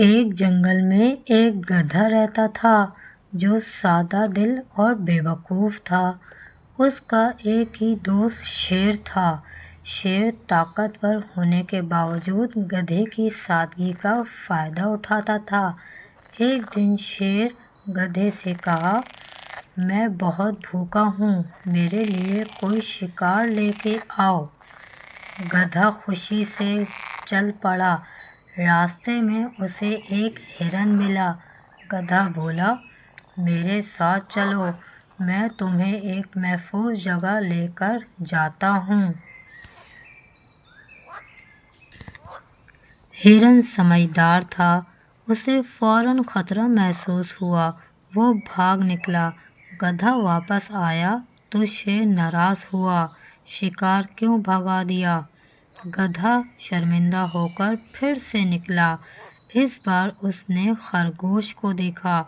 ایک جنگل میں ایک گدھا رہتا تھا جو سادہ دل اور بے وقوف تھا۔ اس کا ایک ہی دوست شیر تھا۔ شیر طاقتور ہونے کے باوجود گدھے کی سادگی کا فائدہ اٹھاتا تھا۔ ایک دن شیر گدھے سے کہا، میں بہت بھوکا ہوں، میرے لیے کوئی شکار لے کے آؤ۔ گدھا خوشی سے چل پڑا۔ راستے میں اسے ایک ہرن ملا۔ گدھا بولا، میرے ساتھ چلو، میں تمہیں ایک محفوظ جگہ لے کر جاتا ہوں۔ ہرن سمجھدار تھا، اسے فوراً خطرہ محسوس ہوا، وہ بھاگ نکلا۔ گدھا واپس آیا تو شیر ناراض ہوا، شکار کیوں بھگا دیا؟ گدھا شرمندہ ہو کر پھر سے نکلا۔ اس بار اس نے خرگوش کو دیکھا۔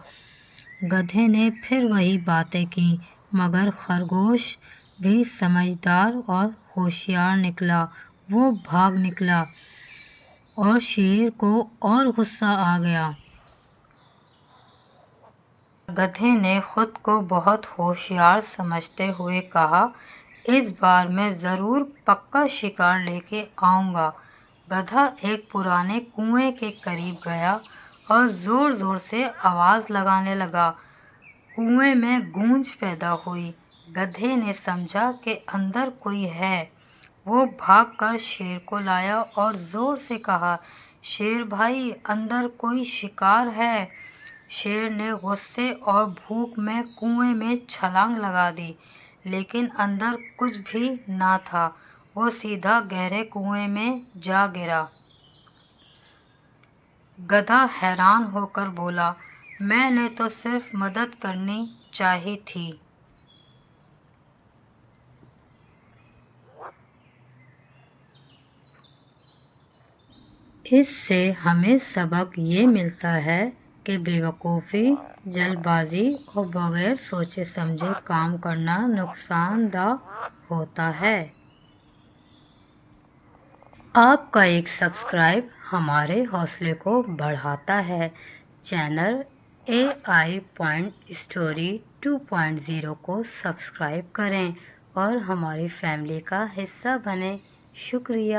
گدھے نے پھر وہی باتیں کیں، مگر خرگوش بھی سمجھدار اور ہوشیار نکلا۔ وہ بھاگ نکلا اور شیر کو اور غصہ آ گیا۔ گدھے نے خود کو بہت ہوشیار سمجھتے ہوئے کہا، اس بار میں ضرور پکا شکار لے کے آؤں گا۔ گدھا ایک پرانے کنویں کے قریب گیا اور زور زور سے آواز لگانے لگا۔ کنویں میں گونج پیدا ہوئی۔ گدھے نے سمجھا کہ اندر کوئی ہے۔ وہ بھاگ کر شیر کو لایا اور زور سے کہا، شیر بھائی، اندر کوئی شکار ہے۔ شیر نے غصے اور بھوک میں کنویں میں چھلانگ لگا دی، لیکن اندر کچھ بھی نہ تھا۔ وہ سیدھا گہرے کنویں میں جا گرا۔ گدھا حیران ہو کر بولا، میں نے تو صرف مدد کرنی چاہی تھی۔ اس سے ہمیں سبق یہ ملتا ہے کہ بے وقوفی، جلد بازی اور بغیر سوچے سمجھے کام کرنا نقصان دہ ہوتا ہے۔ آپ کا ایک سبسکرائب ہمارے حوصلے کو بڑھاتا ہے۔ چینل AI پوائنٹ اسٹوری 2.0 کو سبسکرائب کریں اور ہماری فیملی کا حصہ بنیں۔ شکریہ۔